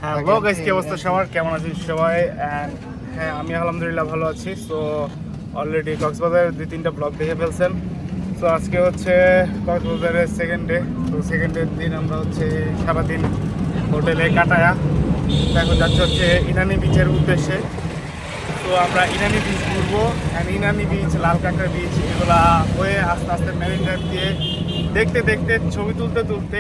Hello guys, কি অবস্থা সবার? কেমন আছেন সবাই? অ্যান্ড হ্যাঁ, আমি আলহামদুলিল্লাহ ভালো আছি। সো অলরেডি কক্সবাজারের 2-3টা ব্লগ দেখে ফেলছেন। সো আজকে হচ্ছে কক্সবাজারের সেকেন্ড ডে। তো সেকেন্ড ডের দিন আমরা হচ্ছে সারাদিন হোটেলে কাটায়া এখন যাচ্ছে হচ্ছে ইনানি বিচের উদ্দেশ্যে। তো আমরা ইনানি বিচ ঘুরবো। অ্যান্ড ইনানি বিচ, লাল কাঁকড়া বিচ, এগুলা হয়ে আস্তে আস্তে মেরিন ড্রাইভ দিয়ে দেখতে দেখতে ছবি তুলতে তুলতে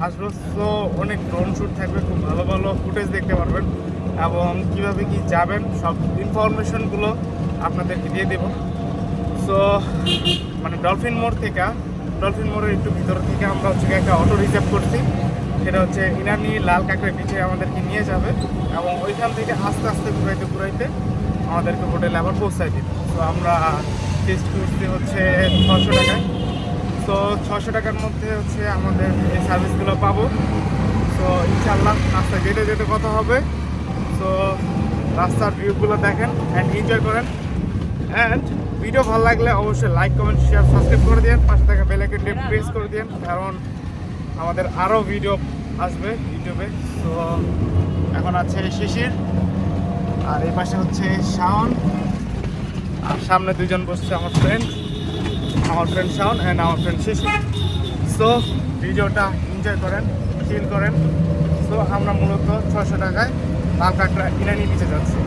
আসবো। তো অনেক ড্রোন শ্যুট থাকবে, খুব ভালো ভালো ফুটেজ দেখতে পারবেন এবং কীভাবে কি যাবেন সব ইনফরমেশনগুলো আপনাদেরকে দিয়ে দেবো। সো মানে ডলফিন মোড়ের একটু ভিতর থেকে আমরা হচ্ছে একটা অটো রিজার্ভ করছি। সেটা হচ্ছে ইনানি লাল কাঁকড়া বিচে আমাদেরকে নিয়ে যাবে এবং ওইখান থেকে আস্তে আস্তে ঘুরাইতে আমাদেরকে হোটেলে আবার পৌঁছায় দিবে। তো আমরা টেস্ট করছি হচ্ছে 600 টাকায়। তো 600 টাকার মধ্যে হচ্ছে আমাদের এই সার্ভিসগুলো পাবো। তো ইনশাআল্লাহ রাস্তা যেতে যেতে কথা হবে। তো রাস্তার ভিউগুলো দেখেন অ্যান্ড এনজয় করেন। অ্যান্ড ভিডিও ভালো লাগলে অবশ্যই লাইক, কমেন্ট, শেয়ার, সাবস্ক্রাইব করে দিন। পাশে থাকা বেল আইকনটি প্রেস করে দিন, কারণ আমাদের আরও ভিডিও আসবে ইউটিউবে। তো এখন আছে শিশির, আর এই পাশে হচ্ছে শাওন, আর সামনে দুজন বসছে আমার ফ্রেন্ড শাওন অ্যান্ড আমার ফ্রেন্ড শিশির। সো ভিডিওটা এনজয় করেন, চিল করেন। সো আমরা মূলত 600 টাকায় লাল কাঁকড়া ইনানি বিচে যাচ্ছি।